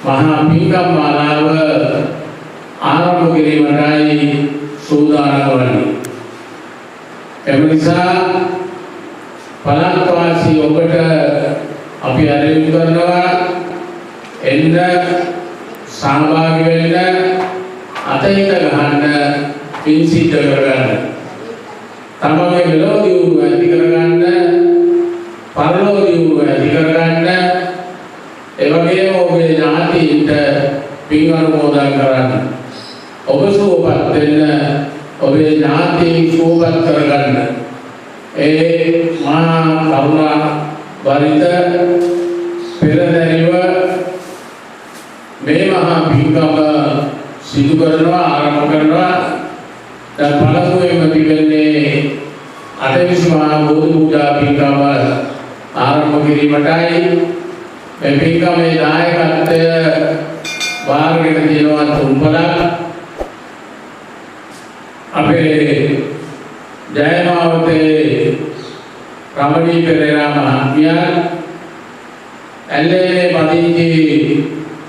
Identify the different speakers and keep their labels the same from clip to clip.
Speaker 1: මහා පින්කම් මාලාව ආරම්භ කිරීමටයි සූදානම් වන්නේ. එම නිසා පළාත් වාසී ඔබට අපි ආරාධනා කරනවා එන්න සහභාගී වෙන්න අතහිත ගහන්න පින් සිද්ධ කරගන්න. තමගේ මෙලොව දියුණුව ඇති කරගන්න, පරලොව දියුණුව ඇති කරගන්න, ඒ වගේම ඔබේ ඥාතීන්ට පින් අනුමෝදන් කරන්න. ඔබ සුවපත් වෙන්න, ඔබේ ඥාතීන් සුවපත් කරගන්න. ඒ මහා කරුණා වරිත පෙරදැරිව මේ මහා පින්කම සිදු කරනවා, ආරම්භ කරනවා. දැන් පළමුවෙන්ම තිබෙන්නේ අටවිසි මහා බෝධි පූජා පින්කම ආරම්භ කිරීමටයි. මේ පින්කමේ නායකත්වය වාරගෙන තියෙනවා තුන්පලක්. අපේ ජයමාවතේ රමණී පෙරේරා මහත්මිය, ඇල්ලේ පදිංචි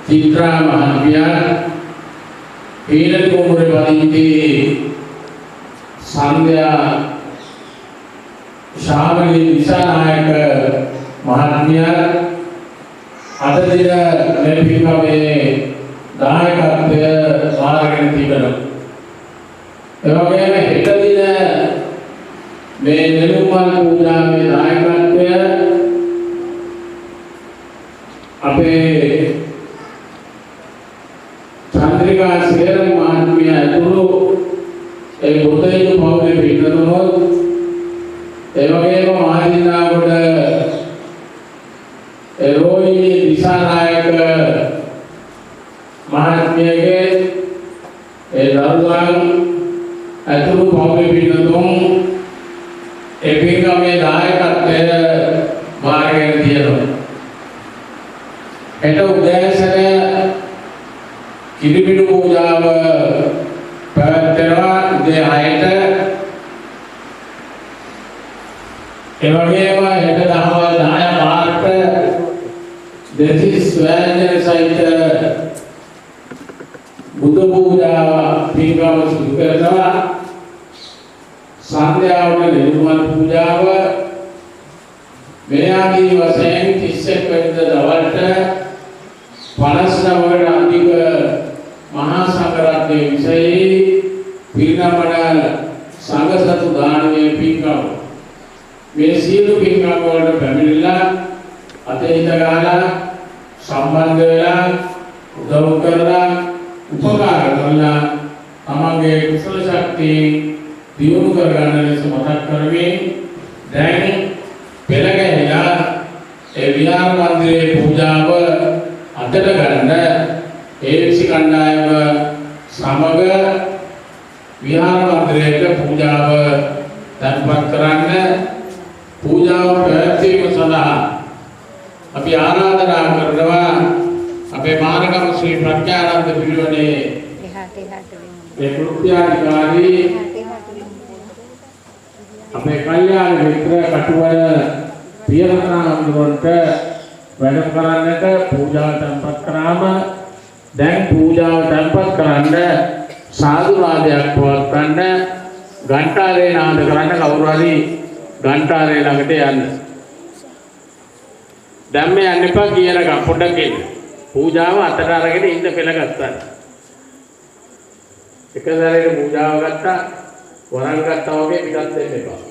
Speaker 1: චිත්‍රා මහත්මිය, ඊළඟ කුමරේ පදිංචි සංඝයා ශාමලී දිසානායක මහත්මිය අද දින මේ පින්කමේ දායකත්වය වාරගෙන තිබෙනවා. ඒ වගේම හෙට දින මේ නෙළුම්මල් පූජාවේ දායකත්වය අපේ චන්ද්‍රිකා සේරම මහත්මිය ඇතුළු ඒ බුතේජු පවුලේ පිටතනොත්, ඒ වගේම මහදිනාගොඩ රෝහිණී දිසානායක මහත්මියගේ ඒ දරුවන් ඇතුළු පවුලේ පිටතුන් ඒ පින්කමේ දායකත්වය වාරගෙන තියෙනවා. හෙට උදෑසන කිරිබිඩු පූජාව පැවැත්වෙනවා උදේ 6ට. ඒ වගේම හෙට දහවල් 10 පාරට දෙතිස් වෑංජන සහිත බුදු පූජාව පින්කම සිදු කරනවා. සන්ධ්‍යාවට නෙළුම්මල් පූජාව මේ ආදී වශයෙන් 31 වෙනිදා දවල්ට 59කට අධික මහා සංඝරත්නයේ විෂයී පිරිනමන සංඝ සතු දානමය පින්කම. මේ සියලු පින්කම් වලට පැමිණිලා අතහිත ගහලා සම්බන්ධ වෙලා උදව් කරලා උපකාර කරලා තමන්ගේ කුසල ශක්තිය දියුණු කරගන්න ලෙස මතක් කරමින් දැන් පෙළ ගැහිලා ඒ විහාර මන්දිරයේ පූජාව අතට ගන්න ඒවිසි කණ්ඩායම සමග විහාර මන්දිරයේ පූජාව තැන්පත් කරන්න. පූජාව පැවැත්වීම සඳහා අපි ආරාධනා කරනවා අපේ මානගම ශ්‍රී ප්‍රඥානන්ද පිරිවෙනේ ඒ කෘත්‍යාධිකාරී අපේ කල්යාණ මිත්‍ර කටුවල පියවරණන්වන්ට වැඩම කරන්නට පූජාව තැන්පත් කරාම දැන් පූජාව තැන්පත් කරන්න සාදු නාදයක් පවත්වන්න ඝන්ටාරේ නාද කරන්න කවුරු හරි ඝන්ටාරේ ළඟට යන්න. දැන් මේ යන්න එපා කියලා පොඩ්ඩක් එන්න. පූජාව අතට අරගෙන ඉන්න පෙළ ගත්තා. එක සැරේට පූජාව ගත්තා වරන් ගත්තා වගේ පිටත් වෙන්න එපා.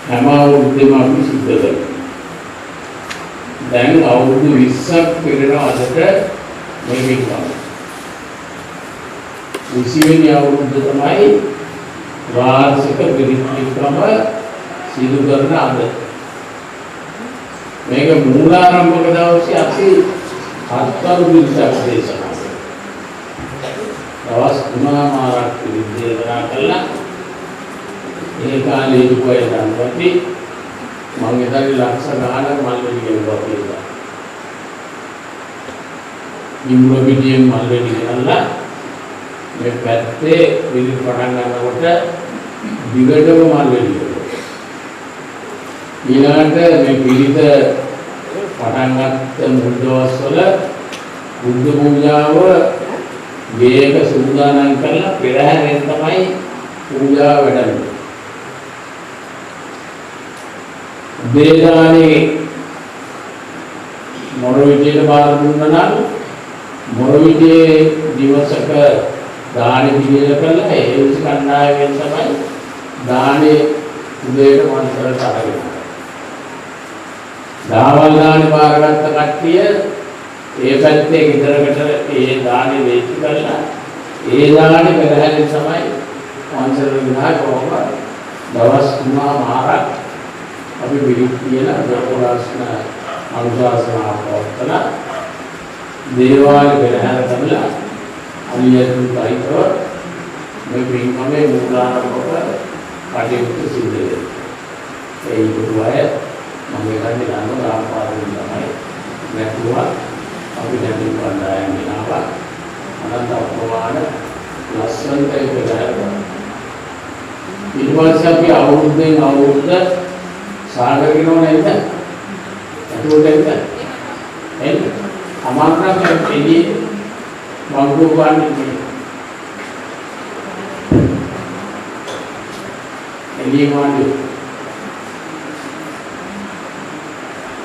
Speaker 1: හැම අවුරුද්දෙම අපි සිද්ධ කරනවා. දැන් අවුරුදු 20ක් පෙරන අදට මේ පින්කම. 20 වෙනි අවුරුද්ද තමයි වාර්ෂික පින්කම සිදු කරන අද. මේක මූලාරම්භක දවසේ අපි අත්කරු විද්‍යාවක් දේශනා කළා. දවස් 3මාරක් විද්‍යාව කළා. ඒ කාලේ ඉපුවේ දන්වති මම එදාගේ ලක්ෂ ගානක් මල්වැලි ගෙවුවා කියලා. ඉම්බ්‍රෝ පිටියෙන් මල්වැලි ගෙනල්ලා මේ පැත්තේ විලි පටන් ගන්නකොට දිගටම මල්වැලි ගෙවුවා. ඊළඟට මේ පිළිත පටන් ගත්ත මුල් දවස්වල බුද්ධ පූජාව මේක සූදානම් කරලා පෙරහැරෙන් තමයි පූජාව වැඩන්නේ. දේශානේ මොරවිදේ බාර දුන්නා නම් මොරවිදේ දිවසක දානි පිළිල කළා ඒ විස කණ්ඩායමෙන් තමයි දානේ උදේට මන්ත්‍රයට අරගෙන. දාවල් දානි බාරගත්ත කට්ටිය ඒ පැත්තේ ගෙදරකට ඒ දානි වේචි කළා ඒ දානි පෙරහැරෙන් තමයි මන්ත්‍රයට ගිනා කොහොම දවස් 3මාරක් අපි විලික් කියලා ප්‍රකාශන අනුශාසනා පවත්වන දේවාල පෙරහැර තමලා අලියතුන් පරිතව මේ පින්කමේ මූලාරම්භක කටයුතු සිදු වෙනවා. ඒ ඉදුවය මම කියන්නේ ආපාදින් තමයි නැතුව අපි දැන් කණ්ඩායම් වෙනවා. අනන්ත අප්‍රමාණ ලස්සනට ඒක කරනවා. ඊට පස්සේ අපි අවුරුද්දෙන් අවුරුද්ද सागर की नोन है क्या? ऐसे बोलते हैं क्या? है ना? हमारा क्या चाहिए? बांगो बांध चाहिए। ये बांधो।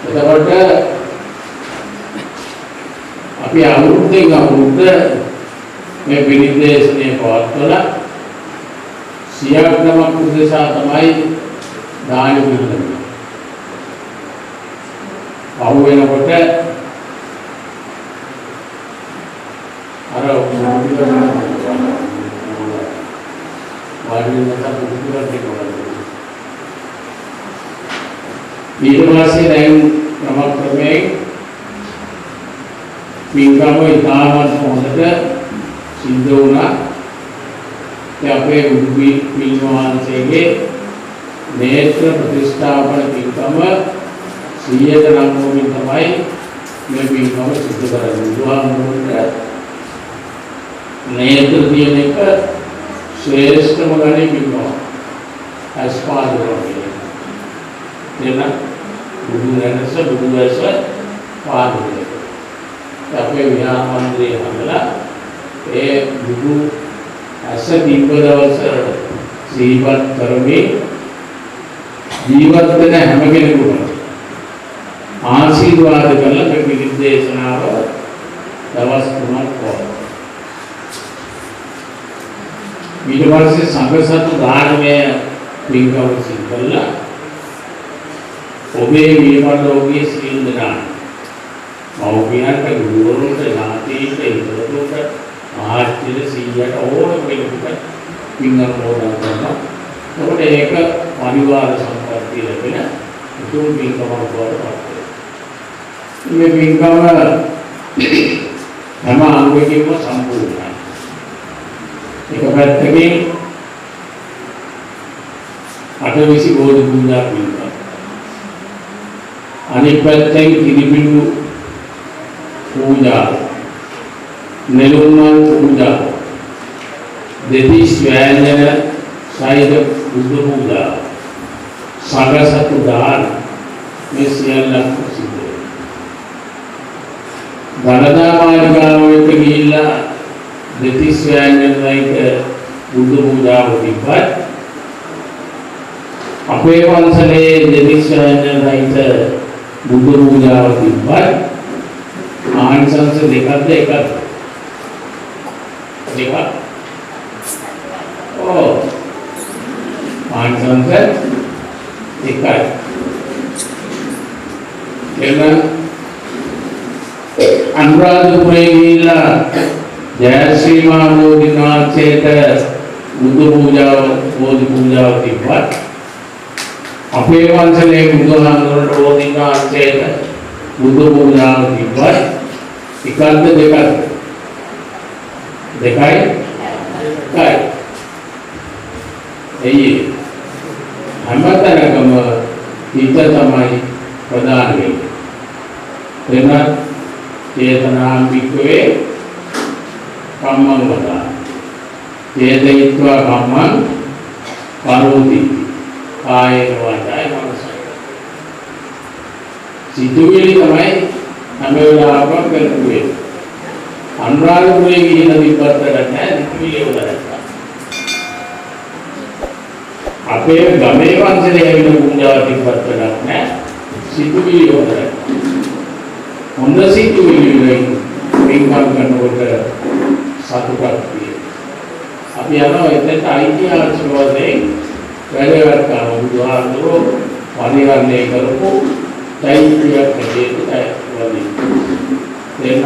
Speaker 1: ऐसा बोलते हैं अभी आउटडे का आउटडे में विनिर्देश ने बहुत बोला सियाक नमक कुछ साथ हमारी दान मिलने आओ ये ना बोलते अरे वाली में सब कुछ करते हैं ඊටපස්සේ දැන් ක්‍රමක්‍රමයෙන් පින්කම ඉතාමත් හොඳට සිද්ධ වුණා. ඒ අපේ උඩුපි පින්වහන්සේගේ नेत्र प्रतिष्ठापन पिंकम 100 නම්වමින් තමයි මේ පින්කම සිදු කරන්නේ. බුදුහාමුදුරන්ට नेत्र කියන එක ශ්‍රේෂ්ඨම ගණේ පින්කම. අස්පාදරෝගේ. එන බුදුරැස බුදුවැස පාදේ. අපේ විහාර මන්දිරයේ හදලා ඒ බුදු ඇස දීපදවස සීපත් කරමින් ජීවත් වෙන හැම කෙනෙකුටම ආශිර්වාද කරලා මේ පිළිදේශනාව දවස් 3ක් කරා. ඊට පස්සේ සංඝසතු ධාර්මයේ පින්කම සිදු කළා. ඔබේ විමර්ශෝගී සීල් දනා මෞඛ්‍යයන්ට ගුරුවරුන්ට ඥාතීන්ට ඉදරතුන්ට ආශ්චර්ය සීයට ඕන කෙනෙකුට පින්කම හොදා ගන්නවා. ඔබට ඒක අනිවාර්ය සම්පත්තිය ලැබෙන උතුම් පින්කමක් බවට පත් වෙනවා. මේ පින්කම හැම අංගයකින්ම සම්පූර්ණයි. එක පැත්තකින් අටවිසි බෝධි පූජා පින්කම. අනිත් පැත්තෙන් කිරිපිඩු පූජා, නෙළුම්මල් පූජා, දෙතිස් වෑංජන සහිත බුද්ධ පූජා, සංඝසතු දාන මේ සියල්ලක් සිදු වෙනවා. දලදා මාලිගාවට ගිහිල්ලා දෙතිස් වෑංජන සහිත බුද්ධ පූජාව තිබ්බත් අපේ පන්සලේ දෙතිස් වෑංජන සහිත බුද්ධ පූජාව තිබ්බත් ආනිසංස දෙකක්ද එකක්ද? දෙකක්. එකයි. එන්න අනුරාධපුරේ ගිහිල්ලා ජයශ්‍රී මහබෝධීන් වහන්සේට බුදු පූජාව බෝධි පූජාව තිබ්බා. අපේ වංශයේ බුදුහාමුදුරන්ට බෝධීන් වහන්සේට බුදු පූජාව තිබ්බා. එකක්ද දෙකක්ද? දෙකයි. එකයි. එයි හැමතැනකම හිත තමයි ප්‍රධාන වෙන්නේ. එන්න චේතනාම් වික්‍රේ කම්මං වදා. චේතයිත්වා කම්මං කරෝති. කායේ වාචාය මනසයි. සිතුවිලි තමයි හැම වෙලාවකම කරන්නේ. අනුරාධපුරේ ගිහින් තිබ්බත් නැහැ සිතුවිලි වලට. අපේ ගමේ වංශයේ ඇවිල්ලා පූජාව තිබ්බත් නැහැ සිතුවිලි වලට. හොඳ සිතුවිලි වලින් වින්කම් කරනකොට සතුටක් තියෙනවා. අපි යනවා එතනට ඓතිහාසික වශයෙන් වැඩවත් කරන බුදුහාමුදුරුවෝ පරිවර්තනය කරපු චෛත්‍යයක් හැටියට වදින. එන්න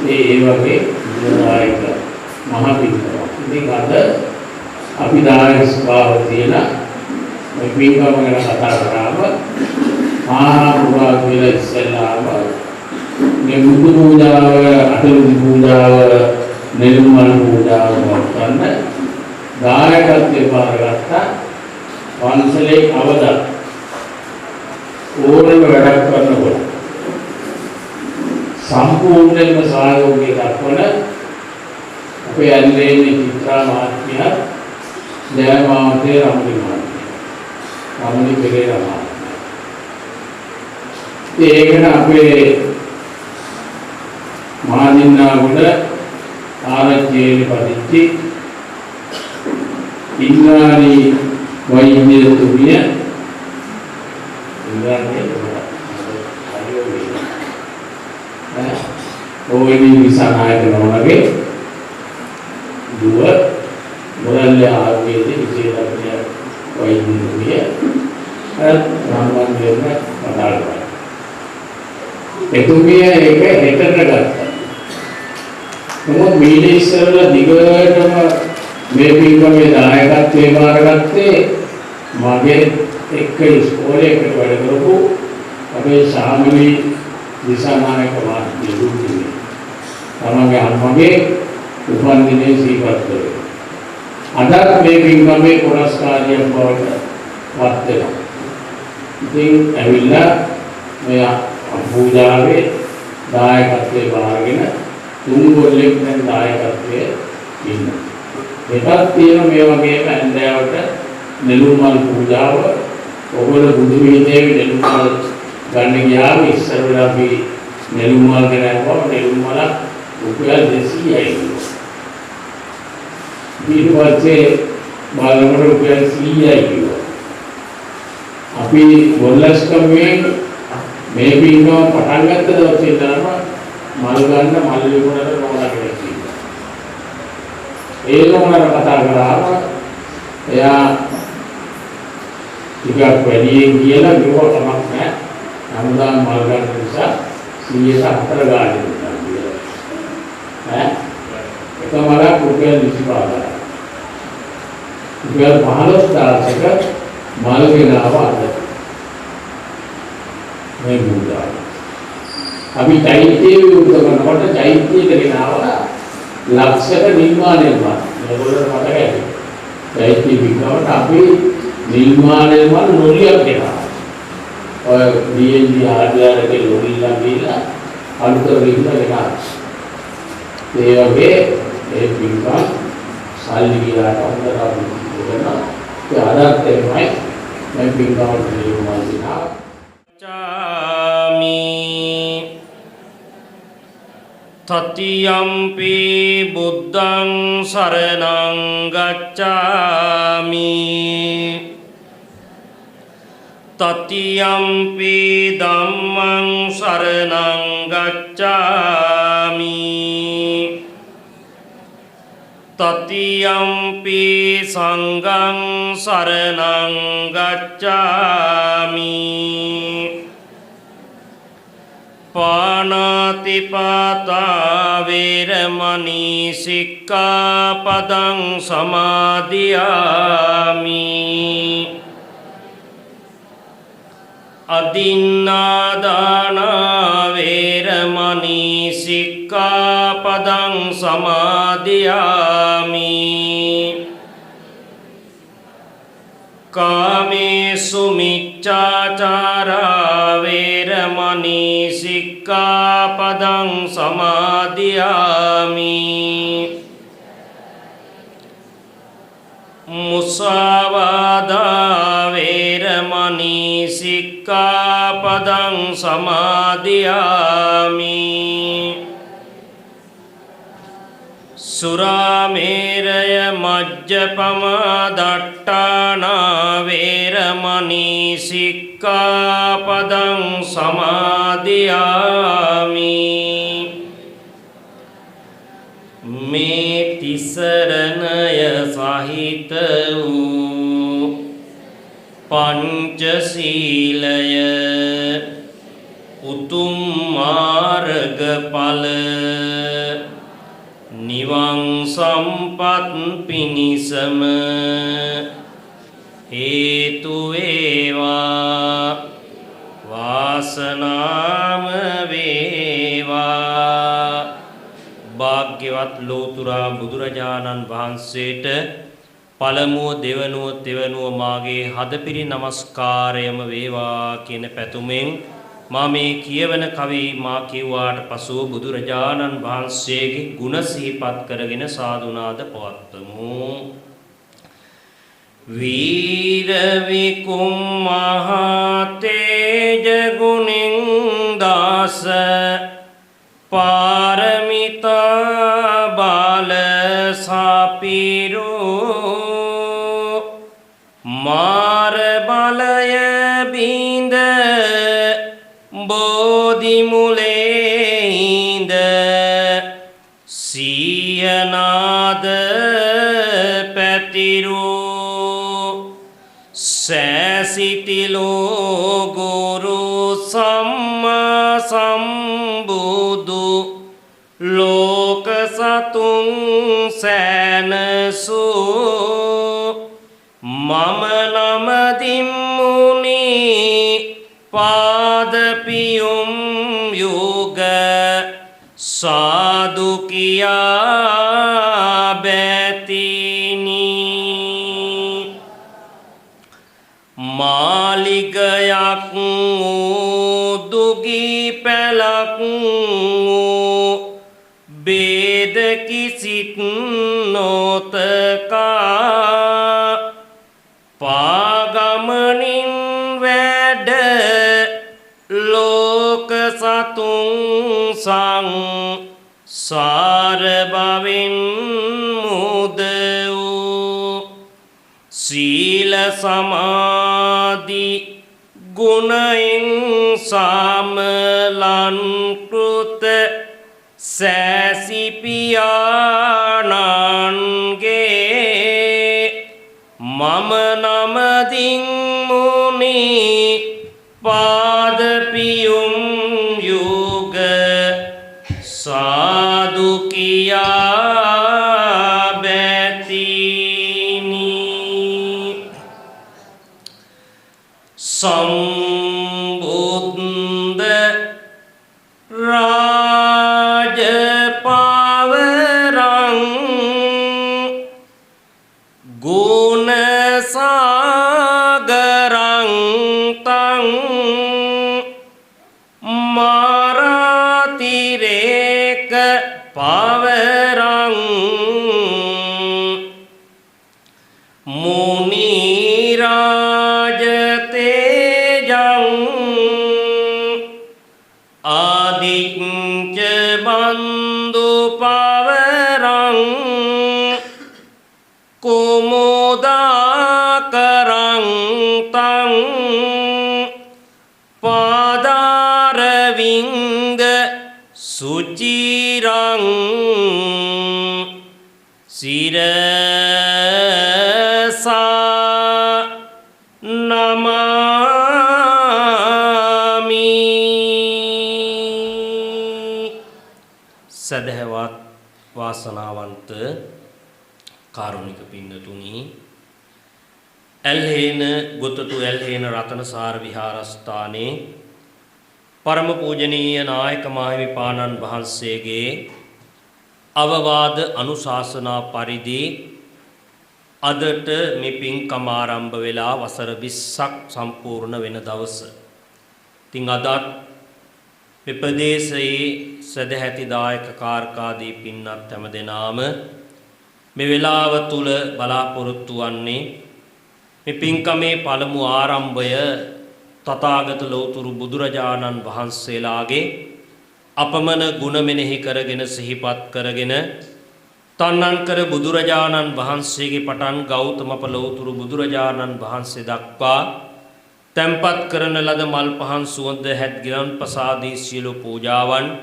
Speaker 1: ඒ වගේ විදායක මහ පිටුවක්. ඉතින් අද අපි දායක ස්වභාව තියෙන මේ පින්කම ගැන කතා කරාම මහා පුරා කියලා ඉස්සෙල්ලාම මේ බුදු පූජාව, අටලු පූජාව, නිර්මල පූජාව වත්තන්න දායකත්වයේ පාරගත්ත වංශලේ අවදත් ඕනම වැඩක් කරනකොට සම්පූර්ණයෙන්ම සහයෝගය දක්වන අපේ ඇල්ලේනේ චිත්‍රා මහත්මිය, ජයමාවතේ රමණී මහත්මිය, රමණී පෙරේරා මහත්මිය. ඒකන අපේ මහදින්නාගොඩ ආරච්චියේ පදිච්චි ඉන්ද්‍රාණි වෛද්‍යතුමිය ඕවෙනි විසානායක නෝනගේ දුව මොරල්ල ආර්යයේ විශේෂඥ වෛද්‍යතුමිය රාමන් දෙන්න කතා කරා. එතුමිය ඒක හෙටට ගත්තා. මොකද මීඩියා ඉස්සරලා දිගටම මේ පින්කමේ දායකත්වයේ බාරගත්තේ මගේ එක්ක ඉස්කෝලේ එකට වැඩ කරපු අපේ ශාමිලි දිසානායක මහත්මිය. තමගේ අම්මගේ උපන්දිනයේ සිහිපත් කරේ. අදත් මේ පින්කමේ පුරස්කාරයක් බවට පත් වෙනවා. ඉතින් ඇවිල්ලා මේ පූජාවේ දායකත්වයේ බාරගෙන තුන් ගොල්ලෙක් දැන් දායකත්වයේ ඉන්නවා. එකක් තියෙන මේ වගේම ඇන්දෑවට නෙළුම් මල් පූජාව ඔබල බුදු විහිදේවි නෙළුම් මල් ගන්න ගියාම ඉස්සර වෙලා අපි නෙළුම් මල් ගෙනාවා. නෙළුම් මල රුපියල් 200යි. ඊට පස්සේ බලනකොට රුපියල් 100යි කිව්වා. අපි ගොල්ලස්කමේ මේ පින්කම පටන් ගත්ත දවසේ ඉඳන්ම මල් ගන්න මල් විකුණන නෝනා කෙනෙක් ඉන්නවා. ඒ නෝනාට කතා කරාම එයා ටිකක් වැඩියෙන් කියලා කිව්වා කමක් නැහැ. හැමදාම මල් ගන්න නිසා 104 ගානේ දුන්නා කියලා. එක මලක් රුපියල් 25යි. රුපියල් 15000ක මල් ගෙනාවා අද. මේ බුදා. අපි චෛත්‍යයේ විවෘත කරනකොට චෛත්‍යයට ගෙනාවා ලක්ෂක නිර්මාණය වුණා. මේගොල්ලෝ මතකයි. චෛත්‍ය විග්‍රහවට අපි නිර්මාණය වල නොලියක් ගෙනාවා. ඔය DNG ආධාරකේ ලොරිලා ගිහලා අලුතෙන් ගෙනාවා. ඒ වගේ ඒ පින්කම් සල්ලි ගියාට හොඳට අපි කරනවා. ඒ ආදාත් තමයි මේ පින්කම් නිර්මාණය වෙනවා.
Speaker 2: තතියම්පි බුද්ධං සරණං ගච්ඡාමි තතියම්පි ධම්මං සරණං ගච්ඡාමි තතියම්පි සංඝං සරණං ගච්ඡාමි පාණාතිපාතා වේරමණී සික්ඛාපදං සමාදියාමි අදින්නාදාන වේරමණී සික්ඛාපදං සමාදියාමි කාමේසු මිච්ඡාචාරා වේරමණී සික්ඛාපදං සමාදියාමි මුසාවාදා වේරමණී සික්ඛාපදං සමාදියාමි සුරාමේරය මජ්ජපමා දට්ඨානා වේරමණී සික්ඛාපදං සමාදියාමි මේ තිසරණය සහිත වූ පංචශීලය උතුම් මාර්ගඵල නිවන් සම්පත් පිණිසම හේතු වේවා වාසනාම වේවා භාග්‍යවත් ලෝතුරා බුදුරජාණන් වහන්සේට පළමුව දෙවනුව තෙවනුව මාගේ හදපිරි නමස්කාරයම වේවා කියන පැතුමෙන් මා මේ කියවන කවි මා කිව්වාට පසුව බුදුරජාණන් වහන්සේගේ ගුණ සිහිපත් කරගෙන සාදුනාද පවත්වමු. වීර විකුම් මහා තේජ ගුණෙන් දාස පාරමිතා බාල සාපිරෝ මාර බලය බින්ද බෝධි මුලේ ඉඳ සියනාද පැතිරෝ සෑසිතිලෝ ගුරු සම්මා සම්බුදු ලෝක සතුන් සෑනසූ මම නමදින් මුනි පාදපියුම් යුග සාදු කියා බැතිනි මාලිගයක් දුගී පැලක් බේද කිසිත් නොතකා පාගමනින් වැඩ ලෝක සතුන් සංසාර භවෙන් මුද වූ සීල සමාධි ගුණයෙන් සමලන් කෘත සෑසි පියාණන්ගේ මම නමදින් මුනි පාදපියුම් යුග සාදු කියා බැතිනි සම්බුද්ධ රාජ පවරං ගුණ සාගරං තං මාරතිරේක පවරං මුනි රාජ තේජං ආදිච්ච බන්දු පවරං කුමුදාකරං තං පාදාරවින්ද සුචිරං සිරසා නමාමි. සදහවත් වාසනාවන්ත කාරුණික පින්නතුනි, ඇල්හේන ගොතතු ඇල්හේන රතනසාර විහාරස්ථානයේ පරම පූජනීය නායක මාහිමිපාණන් වහන්සේගේ අවවාද අනුශාසනා පරිදි අදට මේ පින්කම ආරම්භ වෙලා වසර 20ක් සම්පූර්ණ වෙන දවස. ඉතින් අදත් මේ ප්‍රදේශයේ සදැහැති දායක කාර්කාදී පින්වත් හැමදෙනාම මේ වෙලාව තුල බලාපොරොත්තු වන්නේ මේ පින්කමේ පළමු ආරම්භය තථාගත ලෞතුරු බුදුරජාණන් වහන්සේලාගේ අපමණ ගුණ මෙනෙහි කරගෙන සිහිපත් කරගෙන තන්නංකර බුදුරජාණන් වහන්සේගේ පටන් ගෞතම ලෞතුරු බුදුරජාණන් වහන්සේ දක්වා තැන්පත් කරන ලද මල් පහන් සුවඳ හැත් ගිලන් ප්‍රසාදී සියලු පූජාවන්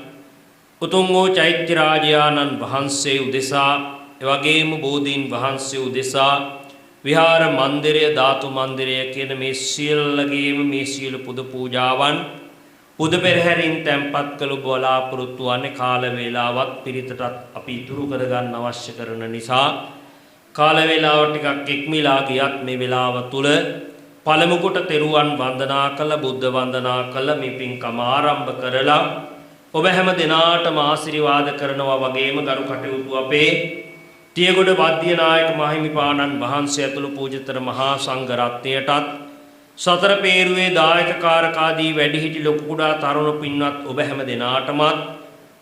Speaker 2: උතුම් වූ චෛත්‍ය රාජයාණන් වහන්සේ උදෙසා එවැගේම බෝධීන් වහන්සේ උදෙසා විහාර මන්දිරය ධාතු මන්දිරය කියන මේ සියල්ලගේම මේ සියලු පුද පූජාවන් පුද පෙරහැරින් තැන්පත් කළ බලාපොරොත්තු වන්නේ කාල වේලාවත් පිරිතටත් අපි ඉතුරු කරගන්න අවශ්‍ය කරන නිසා කාල වේලාව ටිකක් ඉක්මලා ගියත් මේ වේලාව තුල පළමු කොට තෙරුවන් වන්දනා කළ බුද්ධ වන්දනා කළ මේ පින්කම ආරම්භ කරලා ඔබ හැම දිනාටම ආශිර්වාද කරනවා වගේම ගරු කටයුතු අපේ තියගොඩ වද්දියනායක මාහිමිපාණන් වහන්සේ ඇතුළු පූජිතර මහා සංඝ රත්නයටත් සතර පේරුවේ දායක කාරකාදී වැඩිහිටි ලොකු කුඩා තරුණ පින්වත් ඔබ හැම දෙනාටමත්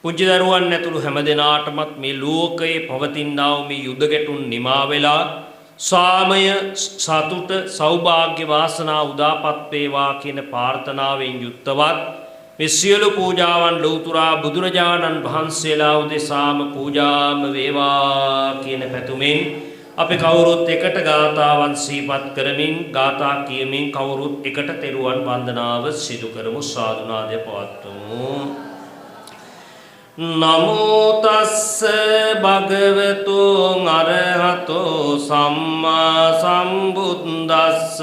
Speaker 2: පුජ්‍ය දරුවන් ඇතුළු හැම දෙනාටමත් මේ ලෝකයේ පවතිනා වූ මේ යුද ගැටුම් නිමා වෙලා සාමය සතුට සෞභාග්‍ය වාසනා උදාපත් වේවා කියන ප්‍රාර්ථනාවෙන් යුක්තවත් මේ සියලු පූජාවන් ලෞතුරා බුදුරජාණන් වහන්සේලා උදෙසාම පූජාම වේවා කියන පැතුමින් අපි කවුරුත් එකට ගාථාවන් සිහිපත් කරමින් ගාථා කියමින් කවුරුත් එකට තෙරුවන් වන්දනාව සිදු කරමු. සාදුනාදය පවත්වමු. නමෝ තස්ස භගවතු අරහතෝ සම්මා සම්බුද්දස්ස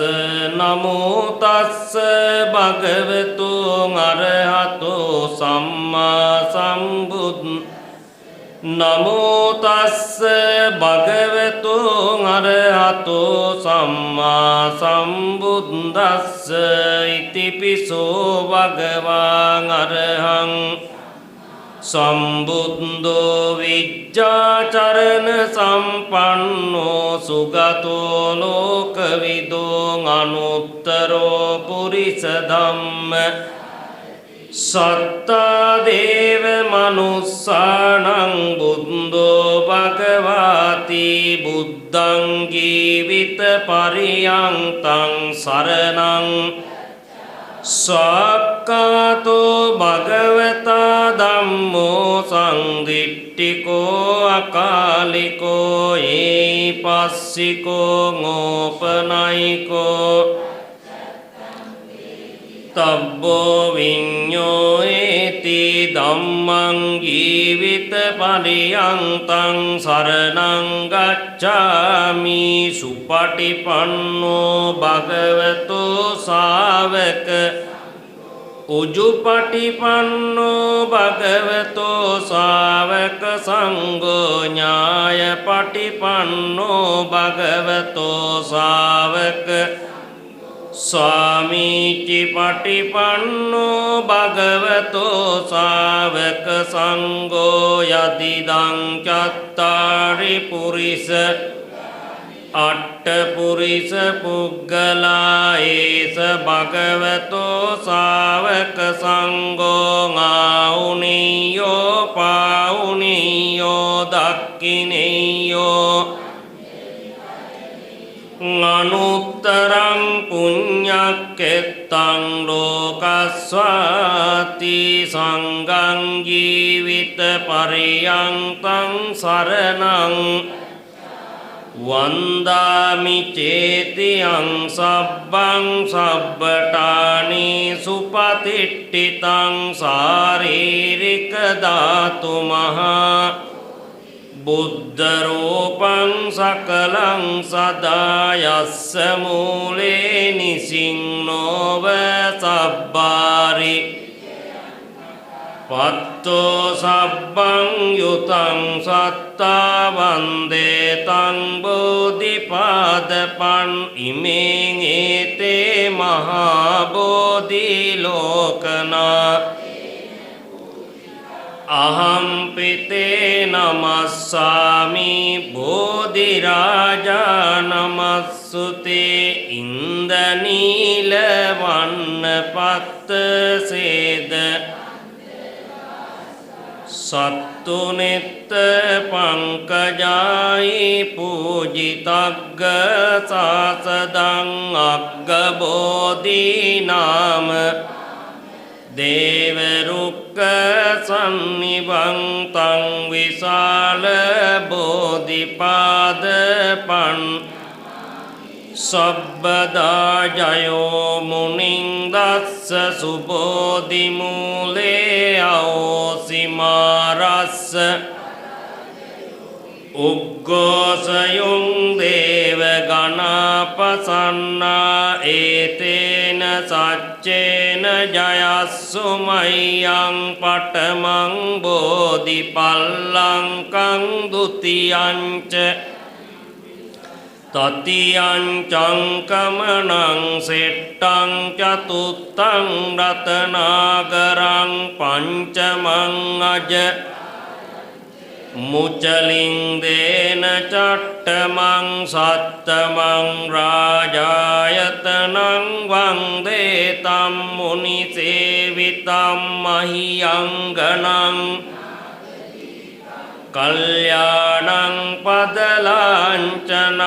Speaker 2: නමෝ තස්ස භගවතු අරහතෝ සම්මා සම්බුද්දස්ස නමෝ තස්ස භගවතු අරහතෝ සම්මා සම්බුද්දස්ස ඉතිපිසෝ භගවාන් අරහං සම්බුද්ධෝ විජ්ජාචරණ සම්පන්නෝ සුගතෝ ලෝකවිදෝ අනුත්තරෝ පුරිස ධම්ම සත්තා දේව මනුස්සානං බුද්ධෝ භගවාති බුද්ධං ජීවිත පරියන්තං සරණං සක්කාතෝ භගවතා ධම්මෝ සංදිට්ඨිකෝ අකාලිකෝ ඒපස්සිකෝ ngෝපනයිකෝ තබ්බෝ විඤ්ඤෝ ඒති ධම්මං ජීවිත පරියන්තං සරණං ගච්ඡාමි සුපටිපන්නෝ භගවතෝ ශාවක උජුපටිපන්නෝ භගවතෝ ශාවක සංඝෝ ඥායපටිපන්නෝ භගවතෝ ශාවක ස්වාමීචි පටිපන්නෝ භගවතෝ ශාවක සංඝෝ යදිදං චත්තාරි පුරිස අට්ඨ පුරිස පුග්ගලා ඒස භගවතෝ ශාවක සංඝෝ ආඋනියෝ පාඋනියෝ දක්ඛිනේයෝ අනුත්තරං පුඤ්ඤක්ඛෙත්තං ලෝකස්වාති සංඝං ජීවිත පරියන්තං සරණං වන්දාමි චේතියං සබ්බං සබ්බඨානි සුපතිට්ඨිතං ශාරීරික ධාතු මහා බුද්ධරූපං සකලං සදායස්ස මූලේ නිසින්නෝව සබ්බාරි පත්තෝ සබ්බං යුතං සත්තා වන්දේ තං බෝධිපාදපන් ඉමෙන් ඒතේ මහා බෝධි ලෝකනා අහම්පිතේ නමස්සාමි බෝධිරාජා නමස්සුතේ ඉන්දනීල වන්න පත්ත සේද සත්තුනෙත්ත පංකජායි පූජිතග්ග සාසදං අග්ගබෝධී නාම දේවරුක්ක සන්නිබන්තං විශාල බෝධිපාදපන් සබ්බදා ජයෝ මුනිං දස්ස සුබෝධිමූලේ අවෝසිමාරස්ස උග්ගෝසයුං දේව ගණපසන්නා ඒතේන සච්චේන ජයස්සු මය්‍යං පඨමං බෝධිපල්ලංකං ဒ ුතියංච තතියං චංකමනං සෙට්ටං චතුත්තං රතනාගරං පංචමං අජ මුචලින් දේන චට්ටමං සත්තමං රාජායතනං වන්දේ තම් මුනි සේවිතම් මහියංගනං කල්යාණං පදලාංචනං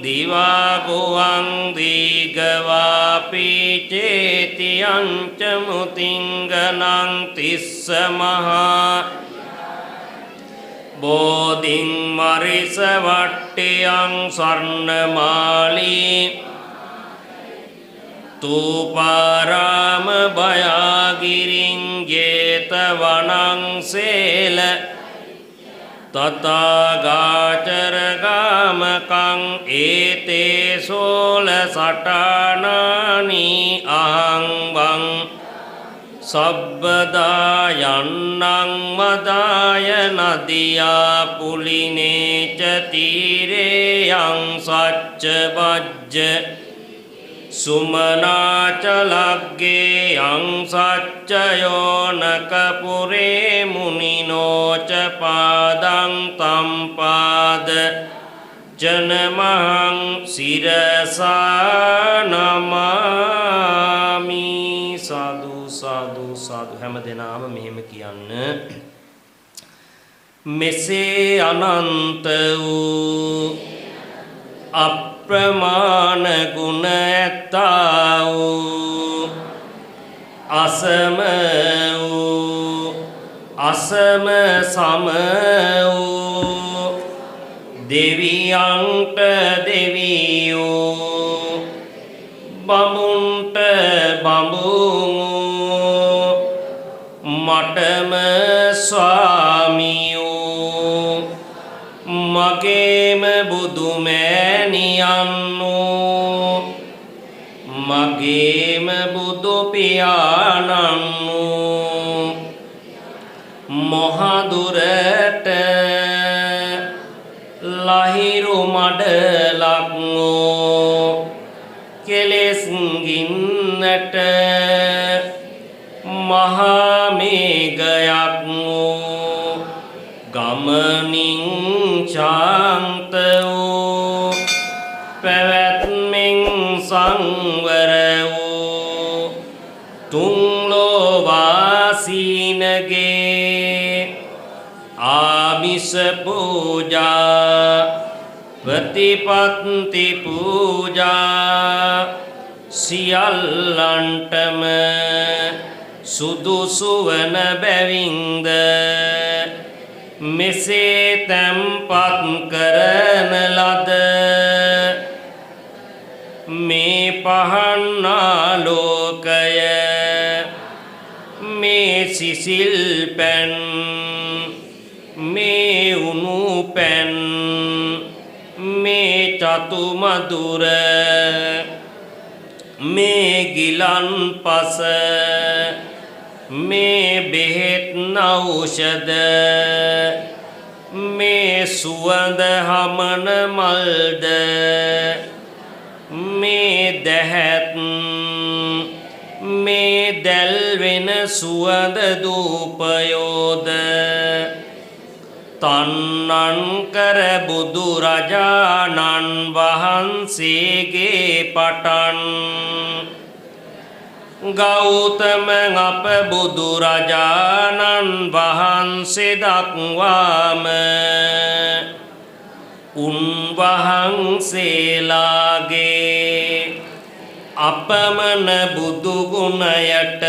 Speaker 2: දිවාගුවං දීගවාපි චේතියං ච මුතිංගනං තිස්ස මහා බෝධින් මරිස වට්ටියං ස්වර්ණමාලී තූපාරාම භයාගිරින් ජේතවනං සේල තථාගාචරගාමකං ඒතේ සෝල සටානානි අහං වං සබ්බදා යන්නං මදාය නදියා පුලිනේච තීරේ යං සච්ච වජ්ජ සුමනාච ලග්ගේ යං සච්චයෝනක පුරේ මුනිනෝච පාදං තම්පාද ජනමහං සිරසා නමාමි. සාදු සාදු සාදු. හැම දෙනාම මෙහෙම කියන්න. මෙසේ අනන්ත වූ අප්‍රමාණ ගුණ ඇත්තා වූ අසම වූ අසම සම වූ දෙවියන්ට දෙවියෝ බමුන්ට බඹුන් මටම ස්වාමියෝ මගේම බුදුමෑණියන්නෝ මගේම බුදු පියාණන්නෝ මොහදුරට ලහිරු මඩලක්නෝ කෙලෙස් ගින්නට මහා මේඝයක්නෝ ගමනින් ශාන්ත වූ පැවැත්මෙන් සංවර වූ තුන් ලෝවාසීනගේ ආමිස පූජා ප්‍රතිපත්ති පූජා සියල්ලන්ටම සුදුසු වන බැවින්ද මෙසේ තැන්පත් කරන ලද මේ පහන් ආලෝකය මේ සිසිල් පැන් මේ උණු පැන් මේ චතු මధుර මේ ගිලන් පස මේ බෙහෙත් ඖෂධ මේ සුවඳ හමන මල්ද මේ දැහැත් මේ දැල්වෙන සුවඳ දූපයෝද තන්නන් කර බුදු රජාණන් වහන්සේගේ පටන් ගෞතම අප බුදු රජාණන් වහන්සේ දක්වාම උන්වහන්සේලාගේ අපමණ බුදු ගුණයට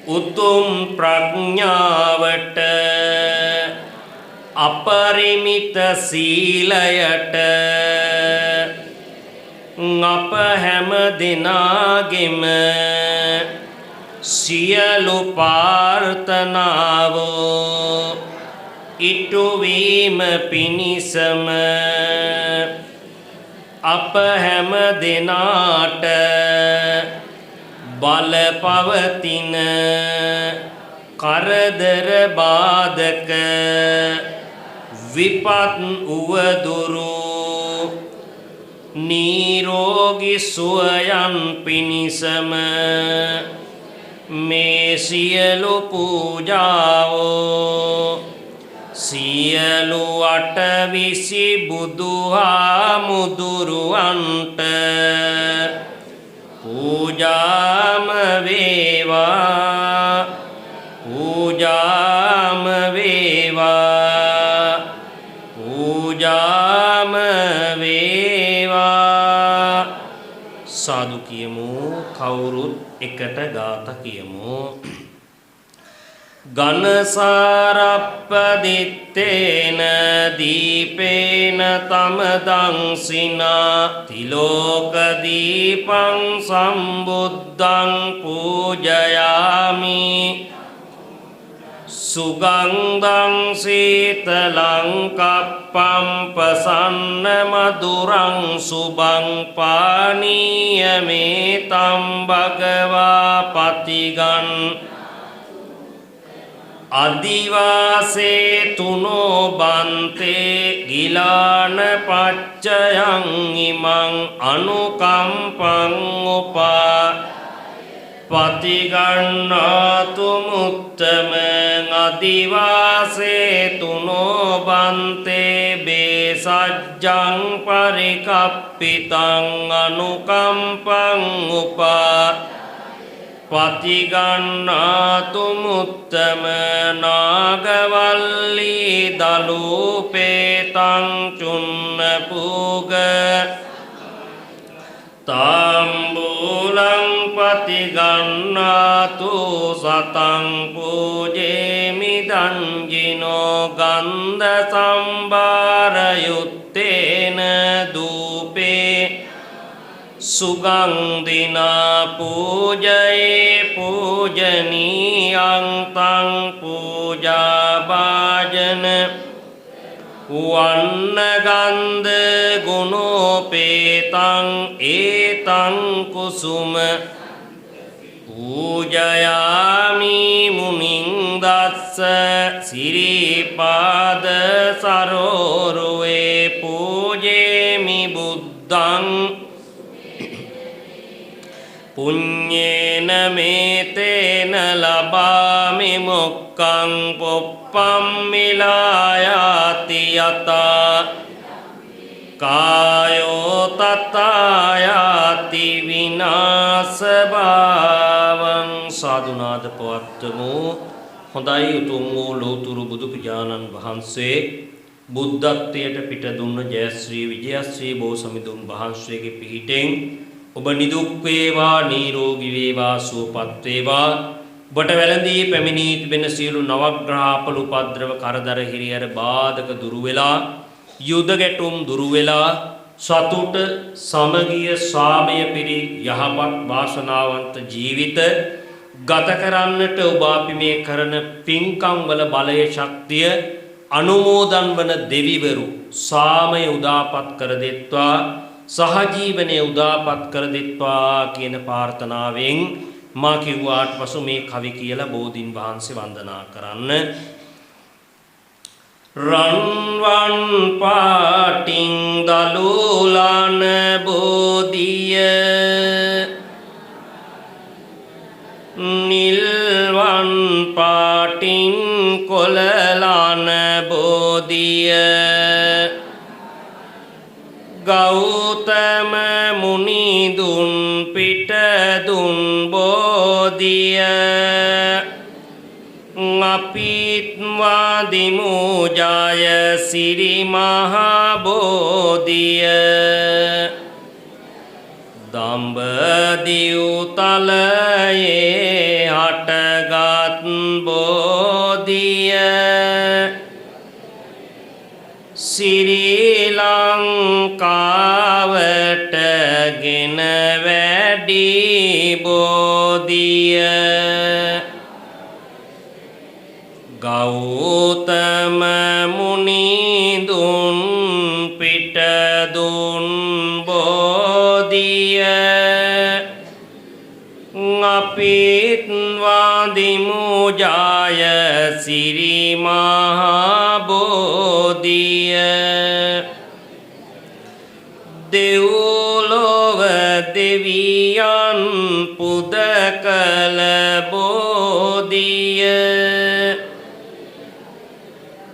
Speaker 2: උතුම් ප්‍රඥාවට අපරිමිත සීලයට අප හැම දිනාගෙම සියලු ප්‍රාර්ථනාවෝ ඉටු වීම පිණිසම අප හැම දිනාට බලපවතින කරදර බාධක විපත් උවදුරු නිරෝගී සුවයන් පිණිසම මේ සියලු පූජාවෝ සියලු අටවිසි බුදුහාමුදුරුවන්ට පූජාම වේවා පූජාම වේවා පූජාම වේවා. සාදු කියමු. කවුරුත් එකට ගාත කියමු. ගනසාරප්පදිත්තේන දීපේන තමදංසිනා තිලෝක දීපං සම්බුද්ධං පූජයාමි සුගන්ධං සීතලං කප්පං පසන්න මధుරං සුභං පානීයමේතං භගවා පතිගන් අදිවාසේ තුනෝ බන්තේ ගිලාන පච්චයං ඉමං අනුකම්පං උපා පතිගන්නාතු මුත්තම අදිවාසේ තුනෝ බන්තේ බේසජ්ජං පරිකප්පිතං අනුකම්පං උපා පතිගන්නාතු මුත්තම නාගවල්ලී දලූපේතං චුන්න පූග තාම්බූලං පතිගන්නාතු සතං පූජේමි දංජිනෝ ගන්ධ සම්භාරයුත්තේන දූපේ සුගන්ධිනා පූජයේ පූජනීයං තං පූජාභාජන වන්නගන්ධ ගුණෝපේතං ඒතං කුසුම පූජයාමි මුනිං දස්ස සිරිපාද සරෝරුවේ පූජේමි බුද්ධං පුඤ්ඤේන මේතේන ලබාමි මොක්ඛං පොප්පම් මිලායාති යතා කායෝ තතායාති විනාශ භාවං. සාදුනාද පවත්වමු. හොඳයි. උතුම් වූ ලෝතුරු බුදු පියාණන් වහන්සේ බුද්ධත්වයට පිට දුන්න ජයශ්‍රී විජයශ්‍රී බෝසමිඳුන් වහන්සේගේ පිහිටෙන් ඔබ නිදුක් වේවා නිරෝගී වේවා සුවපත් වේවා. ඔබට වැළඳී පැමිණී තිබෙන සියලු නවග්‍රහ අපල උපද්‍රව කරදර හිරියර බාධක දුරු වෙලා යුද ගැටුම් දුරු වෙලා සතුට සමගිය සාමය පිරි යහපත් වාසනාවන්ත ජීවිත ගත කරන්නට ඔබ අපි මේ කරන පින්කම් වල බලය ශක්තිය අනුමෝදන් වන දෙවිවරු සාමය උදාපත් කර දෙත්වා සහජීවනය උදාපත් කර දෙත්වා කියන ප්‍රාර්ථනාවෙන් මා කිව්වාට පසු මේ කවි කියලා බෝධීන් වහන්සේ වන්දනා කරන්න. රන්වන් පාටින් දලුලන බෝධිය නිල්වන් පාටින් කොළලන බෝධිය ගෞතම මුනිදුන් පිටදුන් බෝධිය අපිත් වදිමු ජය සිරි මහා බෝධිය දඹදිව් තලයේ හටගත් බෝධිය ශ්‍රී ලංකාවට ගෙන වැඩි බෝධිය ගෞතම මුනිදුන් පිටදුන් බෝධිය අපිත් වදිමු ජය සිරි මහා බෝධිය දෙව්ලොව දෙවියන් පුද කළ බෝධිය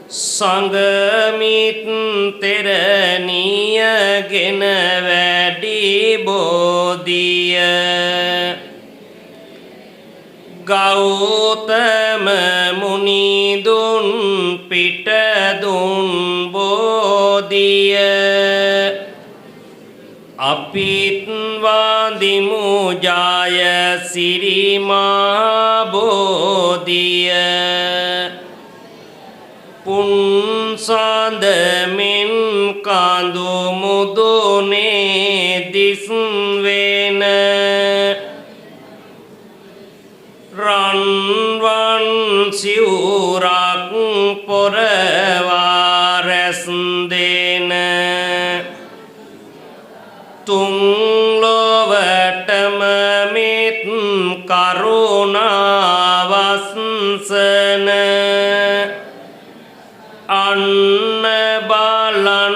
Speaker 2: සංගමිත් තෙරණියගෙන වැඩි බෝධිය ගෞතම මුනිදුන් පිටදුන් බෝධිය අපිත් වදිමු ජය සිරි මහා බෝධිය පුන්සඳ මෙන් කඳු මුදුනේ දිස් වෙන රන්වන් සිවුරක් පොරවා රැස් දෙන තුන් ලොවටම මෙත් කරුණාවස්සන අන්න බලන්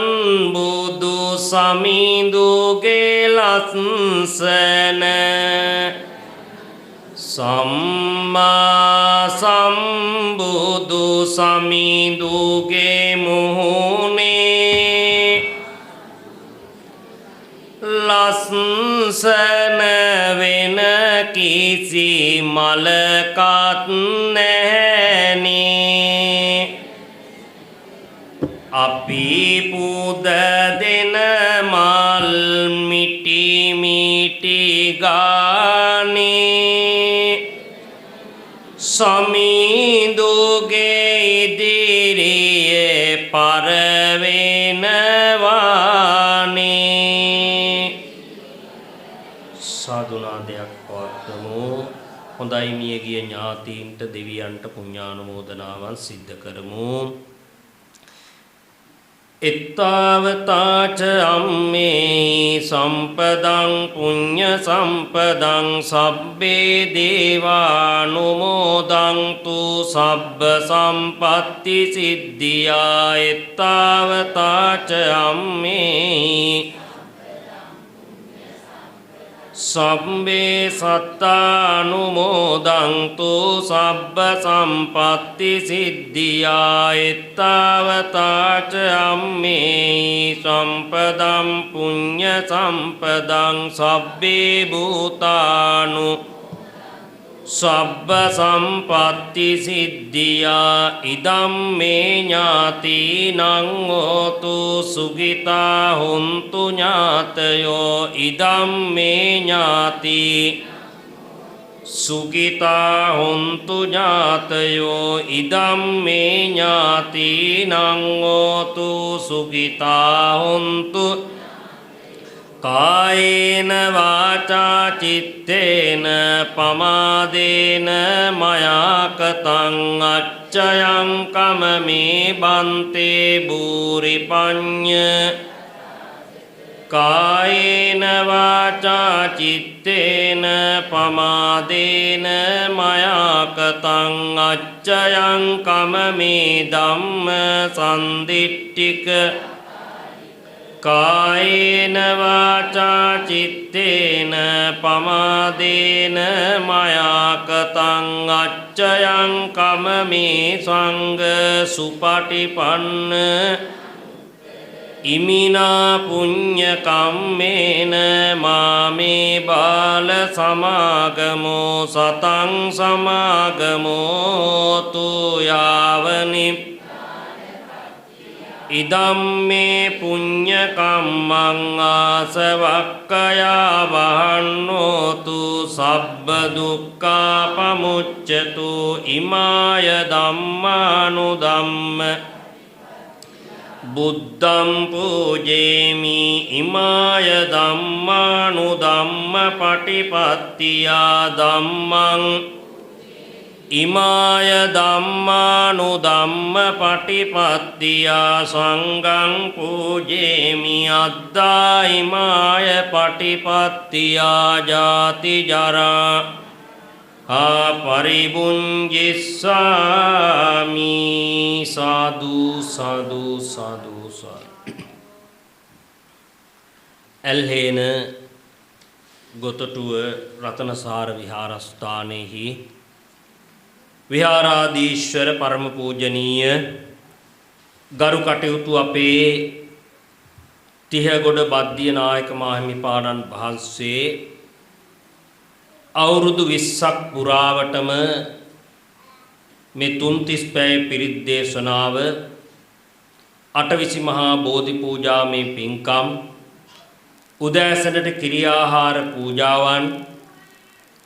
Speaker 2: බුදු සමිඳුගේ ලස්සන සම්මා සම්බුදු සමිඳුගේ මුහුණේ ලස්සන වෙන කිසි මලකත් නැහැනේ අපි පුද දෙන මල් මිටි මිටි ගානේ සමිඳුගේ ඉදිරියේ පරවෙනවානේ සාදුනාදයක් පවත්වමු. හොඳයි මියගිය ඥාතීන්ට දෙවියන්ට පුණ්‍යානුමෝදනාවන් සිද්ධ කරමු. එත්තාවතාච අම්මේ සම්පදං පුඤ්ඤ සම්පදං සබ්බේ දේවානුමෝදන්තු සබ්බ සම්පත්ති සිද්ධියා එත්තාවතාච අම්මේ සබ්බේ සත්තානුමෝදන්තු සබ්බ සම්පත්ති සිද්ධියා එත්තාවතාච අම්මේ සම්පදම් පුඤ්ඤ සම්පදං සබ්බේ භූතානු සබ්බ සම්පත්ති සිද්ධියා ඉදම් මේ ඥාතිනං හෝතු සුඛිතා හොන්තු ඥාතයෝ ඉදම් මේ ඥාති සුඛිතා හොන්තු ඥාතයෝ ඉදම් මේ ඥාතිනං හෝතු සුඛිතා හොන්තු කායේන වාචා චිත්තේන පමාදේන මයා කතං අච්චයං කමමේ බන්තේ භූරි පඤ්ඤ කායේන වාචා චිත්තේන පමාදේන මයා කතං අච්චයං කමමේ ධම්ම සම්දිට්ඨික කායේන වාචා චිත්තේන පමාදේන මයා කතං අච්චයං කමමේ සංඝ සුපටිපන්න ඉමිනා පුඤ්ඤ කම්මේන මාමේ බාල සමාගමෝ සතං සමාගමෝ තු යාවනි ඉදම්මේ පුඤ්ඤ කම්මං ආසවක්ඛයා වහන්නෝතු සබ්බ දුක්ඛා පමුච්ඡතු ඉමාය ධම්මානුධම්ම බුද්ධං පූජේමි ඉමාය ධම්මානුධම්ම පටිපත්තියා ධම්මං ඉමාය ධම්මානුධම්ම පටිපත්තියා සංඝං පූජේමි අද්දා ඉමාය පටිපත්තියා ජාති ජරා පරිබුඤ්ජිස්සාමි සාදු සාදු සාදු සාදු. ඇල්හේන ගොතටුව රතනසාර විහාරස්ථානයෙහි විහාරාධීශ්වර පරම පූජනීය ගරු කටයුතු අපේ තිහගොඩ බද්දිය නායක මාහිමිපාණන් වහන්සේ අවුරුදු 20ක් පුරාවටම මේ 330 පැය පිරිත් දේශනාව අටවිසි මහා බෝධි පූජාමේ පින්කම් උදෑසනට ක්‍රියාහාර පූජාවන්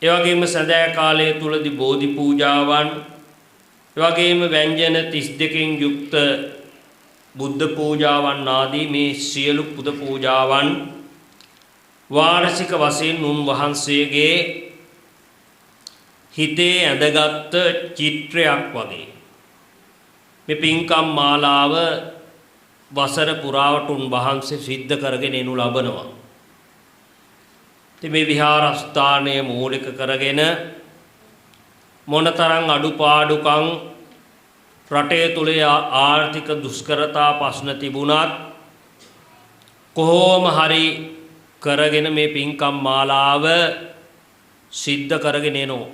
Speaker 2: එවැගේම සඳෑ කාලය තුලදී බෝධි පූජාවන් එවැගේම ව්‍යංජන 32කින් යුක්ත බුද්ධ පූජාවන් ආදී මේ සියලු පුද පූජාවන් වාර්ෂික වශයෙන් උන්වහන්සේගේ හිතේ ඇඳගත් චිත්‍රයක් වගේ මේ පින්කම් මාලාව වසර පුරාවට උන්වහන්සේ සිද්ධ කරගෙන එනු ලබනවා. මේ විහාරස්ථානය මූලික කරගෙන මොනතරම් අඩුපාඩුකම් රටේ තුලේ ආර්ථික දුෂ්කරතා ප්‍රශ්න තිබුණත් කොහොම හරි කරගෙන මේ පින්කම් මාලාව සිද්ධ කරගෙන එනවා.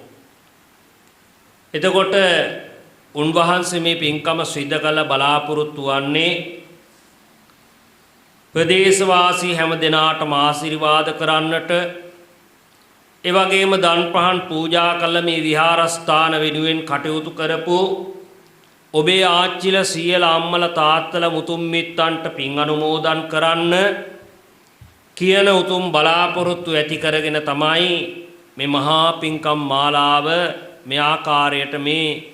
Speaker 2: එතකොට උන්වහන්සේ මේ පින්කම සිද්ධ කළ බලාපොරොත්තු වන්නේ ප්‍රදේශවාසී හැම දෙනාටම ආශිර්වාද කරන්නට ඒ වගේම දන් පහන් පූජා කළ මේ විහාරස්ථාන වෙනුවෙන් කටයුතු කරපු ඔබේ ආච්චිලා සීයලා අම්මලා තාත්තලා මුතුන් මිත්තන්ට පින් අනුමෝදන් කරන්න කියන උතුම් බලාපොරොත්තු ඇති කරගෙන තමයි මේ මහා පින්කම් මාලාව මේ ආකාරයට මේ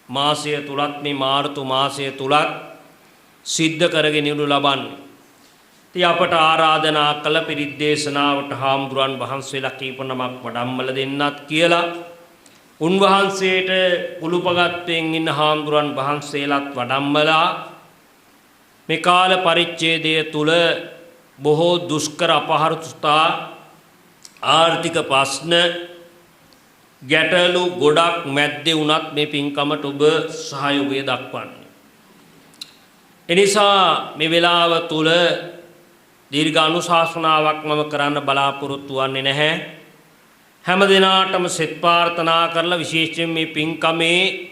Speaker 2: මාසය තුලත් මේ මාර්තු මාසය තුලත් සිද්ධ කරගෙන යනු ලබන්නේ. ඉතින් අපට ආරාධනා කළ පිරිත් දේශනාවට හාමුදුරන් වහන්සේලා කීප නමක් වඩම්මල දෙන්නත් කියලා උන්වහන්සේට කුළුපගත්වෙන් ඉන්න හාමුදුරන් වහන්සේලාත් වඩම්මලා මේ කාල පරිච්ඡේදය තුල බොහෝ දුෂ්කර අපහසුතා ආර්ථික ප්‍රශ්න ගැටලු ගොඩක් මැද්දේ වුණත් මේ පින්කමට ඔබ සහයෝගය දක්වන්නේ. එනිසා මේ වෙලාව තුල දීර්ඝ අනුශාසනාවක් මම කරන්න බලාපොරොත්තු වෙන්නේ නැහැ. හැම දිනාටම සෙත් ප්‍රාර්ථනා කරලා විශේෂයෙන් මේ පින්කමේ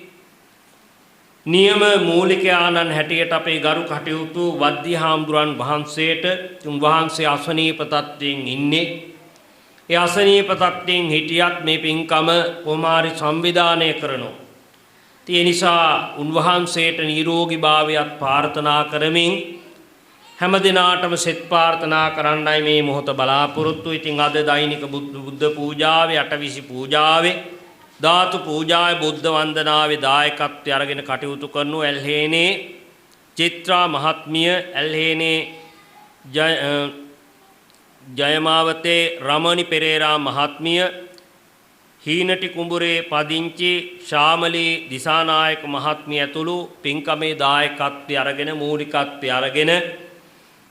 Speaker 2: නියම මූලිකයාණන් හැටියට අපේ ගරු කටයුතු වද්දී හාමුදුරන් වහන්සේට උන්වහන්සේ අසනීප තත්ත්වයෙන් ඉන්නේ. ඒ අසනීප තත්ත්වයෙන් හිටියත් මේ පින්කම කොමාරි සංවිධානය කරනවා. ඒ නිසා උන්වහන්සේට නිරෝගීභාවයත් ප්‍රාර්ථනා කරමින් හැම දිනාටම සෙත් ප්‍රාර්ථනා කරන්නයි මේ මොහොත බලාපොරොත්තු. ඉතින් අද දෛනික බුද්ධ පූජාවේ අටවිසි පූජාවේ ධාතු පූජාවේ බුද්ධ වන්දනාවේ දායකත්වය අරගෙන කටයුතු කරනු ඇල්හේනේ චිත්‍රා මහත්මිය, ඇල්හේනේ ජයමාවතේ රමණි පෙරේරා මහත්මිය, හීනටි කුඹුරේ පදිංචි ශාමලී දිසානායක මහත්මිය ඇතුළු පින්කමේ දායකත්වය අරගෙන මූලිකත්වය අරගෙන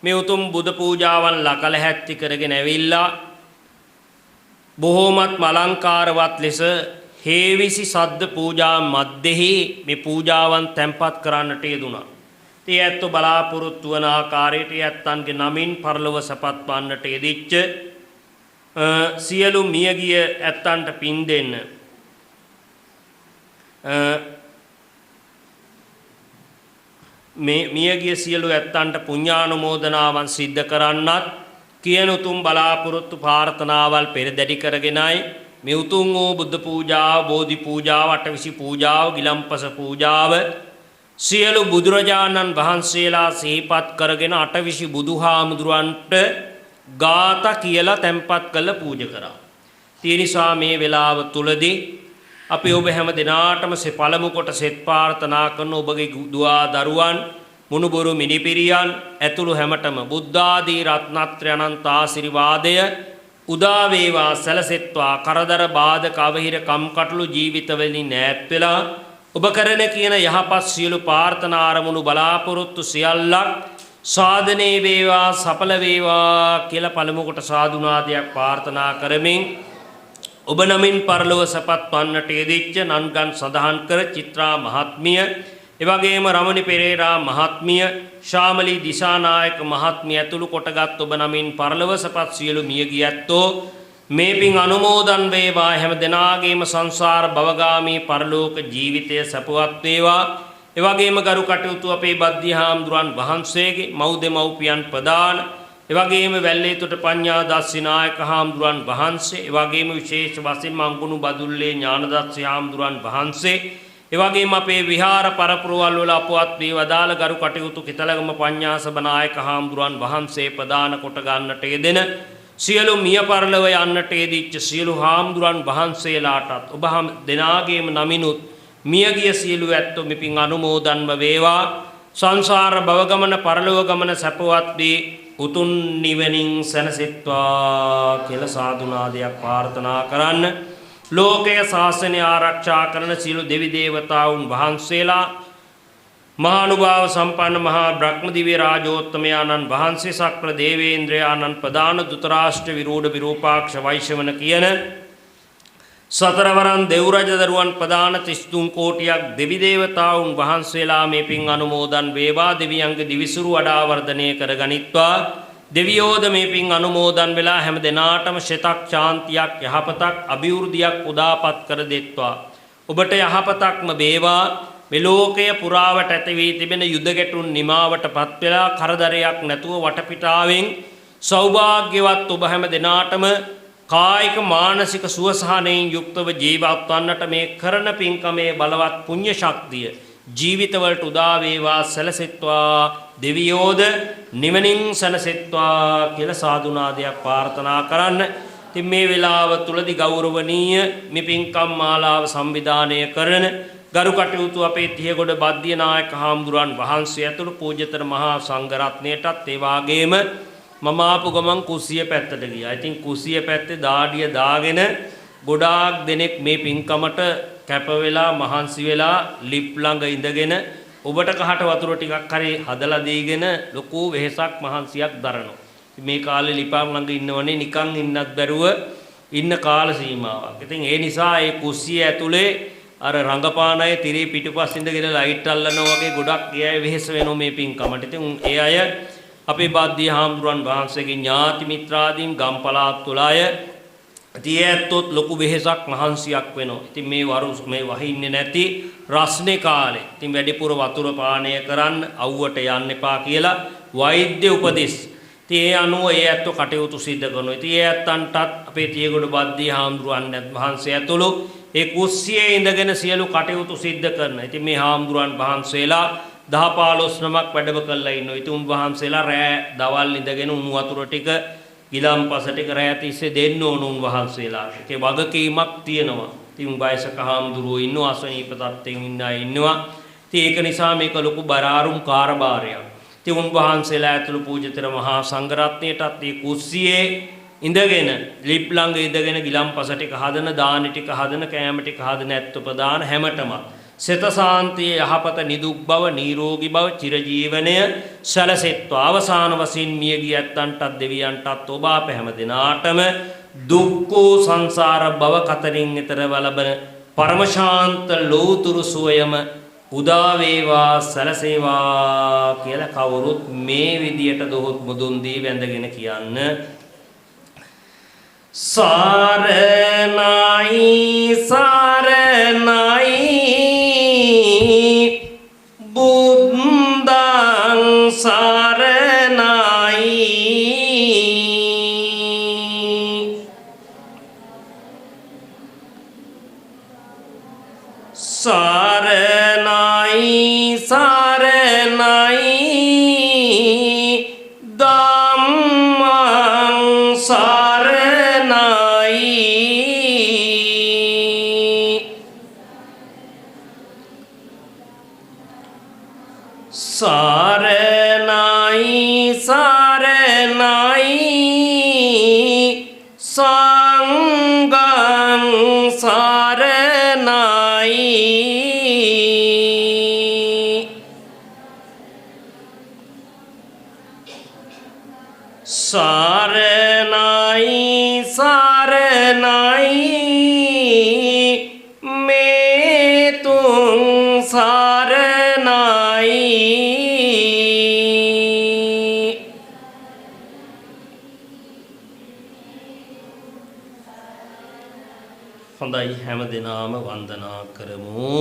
Speaker 2: මේ උතුම් බුදු පූජාවන් ලකල හැත්ති කරගෙන ඇවිල්ලා බොහෝමත් අලංකාරවත් ලෙස හේවිසි සද්ද පූජා මැද්දෙහි මේ පූජාවන් තැන්පත් කරන්නට යෙදුණා. ඒ ඇත්ත බලාපොරොත්තු වන ආකාරයට ඇත්තන්ගේ නමින් පරලොව සපත් වන්නට යෙදිච්ච සියලු මියගිය ඇත්තන්ට පින් දෙන්න. මේ මියගිය සියලු ඇත්තන්ට පුණ්‍යානුමෝදනාවන් සිද්ධ කරන්නත් කියන උතුම් බලාපොරොත්තු ප්‍රාර්ථනාවල් පෙරදැඩි කරගෙනයි මේ උතුම් වූ බුද්ධ පූජාව, බෝධි පූජාව, අටවිසි පූජාව, ගිලම්පස පූජාව සියලු බුදුරජාණන් වහන්සේලා සිහිපත් කරගෙන අටවිසි බුදුහාමුදුරන්ට ගාථා කියලා තැන්පත් කළ පූජා කරා. ඒ නිසා මේ වෙලාව තුලදී අපි ඔබ හැම දිනාටම පළමු කොට සෙත් ප්‍රාර්ථනා කරන ඔබගේ දුවා දරුවන්, මුණුබුරු මිනිපිරියන් ඇතුළු හැමතෙම බුද්ධාදී රත්නත්‍රය අනන්ත ආශිර්වාදය උදා වේවා සැලසෙත්වා. කරදර බාධක අවහිර කම්කටොළු ජීවිතවලින් ඈත් වෙලා ඔබ කරන කියන යහපත් සියලු ප්‍රාර්ථනා අරමුණු බලාපොරොත්තු සියල්ලක් සාධනේ වේවා, සඵල වේවා කියලා පළමු කොට සාදුනාදයක් ප්‍රාර්ථනා කරමින් ඔබ නමින් පරලොව සපත් වන්නට යෙදිච්ච නන්ගන් සඳහන් කර චිත්‍රා මහත්මිය, එවැගේම රමණි පෙරේරා මහත්මිය, ශාමලී දිසානායක මහත්මිය ඇතුළු කොටගත් ඔබ නමින් පරලොව සපත් සියලු මියගිය ඇත්තෝ මේ පින් අනුමෝදන් වේවා. හැම දෙනාගේම සංසාර භවගාමී පරලෝක ජීවිතය සපවත් වේවා. එවැගේම ගරු කටයුතු අපේ බද්දී හාමුදුරන් වහන්සේගේ මව් දෙමව්පියන් ප්‍රදාන, එවැගේම වැල්ලේතොට පඤ්ඤා දස්සිනායක හාමුදුරන් වහන්සේ, එවැගේම විශේෂ වශයෙන් මංගුණු බදුල්ලේ ඥානදත්ත හාමුදුරන් වහන්සේ, එවැගේම අපේ විහාර පරපුරවල් වල අපවත් වී වදාළ ගරු කටයුතු කිතලගම පඤ්ඤාසබ නායක හාමුදුරන් වහන්සේ ප්‍රදාන කොට ගන්නට යෙදෙන සියලු මිය පරලොව යන්නට යෙදිච්ච සියලු හාමුදුරන් වහන්සේලාටත් ඔබ හැම දෙනාගේම නමිනුත් මියගිය සියලු ඇත්තෝ මෙපින් අනුමෝදන්ව වේවා. සංසාර භව ගමන පරලොව ගමන සැපවත් වී උතුම් නිවනින් සැනසෙත්වා කියලා සාදුනාදයක් ප්‍රාර්ථනා කරන්න. ලෝකයේ ශාසනය ආරක්ෂා කරන සියලු දෙවි දේවතාවුන් වහන්සේලා, මහානුභාව සම්පන්න මහා බ්‍රහ්ම දිව්‍ය රාජෝත්තමයාණන් වහන්සේ, සක්‍ර දේවේන්ද්‍රයාණන් ප්‍රදාන ධෘතරාෂ්ට්‍ර විරූඪ විරූපාක්ෂ වෛශ්‍රවණ කියන සතරවරන් දෙව්රජ දරුවන් ප්‍රදාන 33 කෝටියක් දෙවි දේවතාවුන් වහන්සේලා මේ පින් අනුමෝදන් වේවා. දෙවියන්ගේ දිවිසුරු වඩා වර්ධනය කරගනිත්වා. දෙවියෝද මේ පින් අනුමෝදන් වෙලා හැම දිනාටම ශතක් ශාන්තියක්, යහපතක්, අභිවෘද්ධියක් උදාපත් කර දෙත්වා. ඔබට යහපතක්ම වේවා. මේ ලෝකයේ පුරාවට ඇති වී තිබෙන යුද ගැටුම් නිමාවටපත් වෙලා කරදරයක් නැතුව වටපිටාවෙන් සෞභාග්‍යවත් ඔබ හැම දිනාටම කායික මානසික සුවසහනයෙන් යුක්තව ජීවත් වන්නට මේ කරන පින්කමේ බලවත් පුණ්‍ය ශක්තිය ජීවිතවලට උදා වේවා, සැලසෙත්වා. දෙවියෝද නිවනින් සැනසෙත්වා කියලා සාදුනාදයක් ප්‍රාර්ථනා කරන්න. ඉතින් මේ වෙලාව තුලදී ගෞරවනීය මේ පින්කම් මාලාව සංවිධානය කරන ගරු කටයුතු අපේ තියගොඩ බද්දිය නායක හාමුදුරන් වහන්සේ ඇතුළු පූජ්‍යතර මහා සංඝරත්නයටත් ඒ වාගේම මම ආපු ගමන් කුසිය පැත්තට ගියා. ඉතින් කුසිය පැත්තේ දාඩිය දාගෙන ගොඩාක් දෙනෙක් මේ පින්කමට කැප වෙලා මහන්සි වෙලා ලිප් ළඟ ඉඳගෙන ඔබට කහට වතුර ටිකක් හරි හදලා දීගෙන ලොකු වෙහෙසක් මහන්සියක් දරනවා. මේ කාලේ ලිපාම් ළඟ ඉන්නවනේ නිකන් ඉන්නත් බැරුව ඉන්න කාල සීමාවක්. ඉතින් ඒ නිසා ඒ කුස්සිය ඇතුලේ අර රංගපාන අය තිරේ පිටුපස් ඉඳගෙන ලයිට් අල්ලනවා වගේ ගොඩක් ඒ අය වෙහෙස වෙනවා මේ පින්කමට. ඉතින් ඒ අය අපේ බද්දී හාමුදුරන් වහන්සේගේ ඥාති මිත්‍රාදීන් ගම්පලාත් තුල අය තියැත්තොත් ලොකු වෙහෙසක් මහන්සියක් වෙනවා. ඉතින් මේ වහින්නේ නැති රස්නේ කාලේ ඉතින් වැඩිපුර වතුර පානය කරන්න, අවුවට යන්න එපා කියලා වෛද්‍ය උපදෙස්. ඉතින් ඒ අනුව ඒ ඇත්තෝ කටයුතු සිද්ධ කරනවා. ඉතින් ඒ ඇත්තන්ටත් අපේ තියගොඩ බද්දී හාමුදුරන් වහන්සේ ඇතුළු ඒ කුස්සියේ ඉඳගෙන සියලු කටයුතු සිද්ධ කරනවා. ඉතින් මේ හාමුදුරන් වහන්සේලා 10-15 නමක් වැඩම කරලා ඉන්නවා. ඉතින් උන්වහන්සේලා රෑ දවල් ඉඳගෙන උණු වතුර ටික ගිලම්පස ටික රෑ තිස්සේ දෙන්න ඕන උන්වහන්සේලාට. ඒකේ වගකීමක් තියෙනවා. ඉතින් වයසක හාමුදුරුවෝ ඉන්නවා, අසනීප තත්ත්වෙන් ඉන්න අය ඉන්නවා. ඉතින් ඒක නිසා මේක ලොකු බරාරුම් කාර්යභාරයක්. ඉතින් උන්වහන්සේලා ඇතුළු පූජිතර මහා සංඝරත්නයටත් මේ කුස්සියේ ඉඳගෙන ලිප් ළඟ ඉඳගෙන ගිලම්පස ටික හදන, දානි ටික හදන, කෑම ටික හදන ඇත්ත ප්‍රදාන හැමතෙම සිත සාන්තිය, යහපත, නිදුක් බව, නිරෝගී බව, චිරජීවනය සැලසෙත්වා. අවසාන වශයෙන් මිය ගිය ඇත්තන්ටත් දෙවියන්ටත් ඔබ අප හැම දිනාටම දුක්ඛ සංසාර භව කතරින් ඈතර ලබන පරම ශාන්ත ලෝතුරු සුවයම උදා වේවා සැලසේවා කියලා කවුරුත් මේ විදියට දොහොත් මුදුන් දී වැඳගෙන කියන්න. සරණයි සරණයි බුද්ධං සරණයි සරණයි සරණයි ධම්මං සරණයි සරණයි සරණයි සංඝං සරණයි සරණයි සරණයි මේ තුන් සරණයි හොඳයි හැම දිනම වන්දනා කරමු.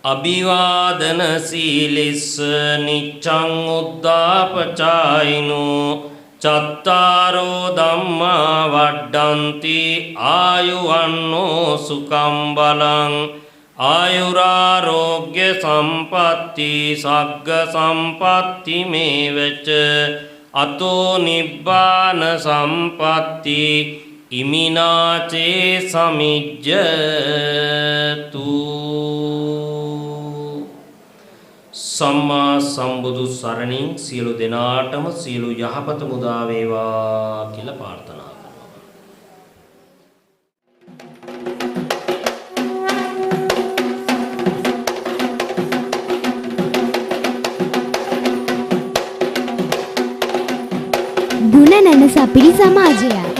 Speaker 2: අභිවාදන සීලිස්ස නිච්ඡං උද්ධාපචායිනෝ චත්තාරෝ ධම්මා වඩ්ඩන්ති ආයුවන්නෝ සුඛං බලං ආයුරාෝග්‍ය සම්පatti සග්ග සම්පatti මේවච අතෝ නිබ්බාන සම්පatti ඉමිනාචේ සමිජ්ජතු. සම්මා සම්බුදු සරණින් සියලු දෙනාටම සියලු යහපත මුදා වේවා කියලා ප්‍රාර්ථනා කරනවා.
Speaker 3: ගුණ නැන සපිරි සමාජය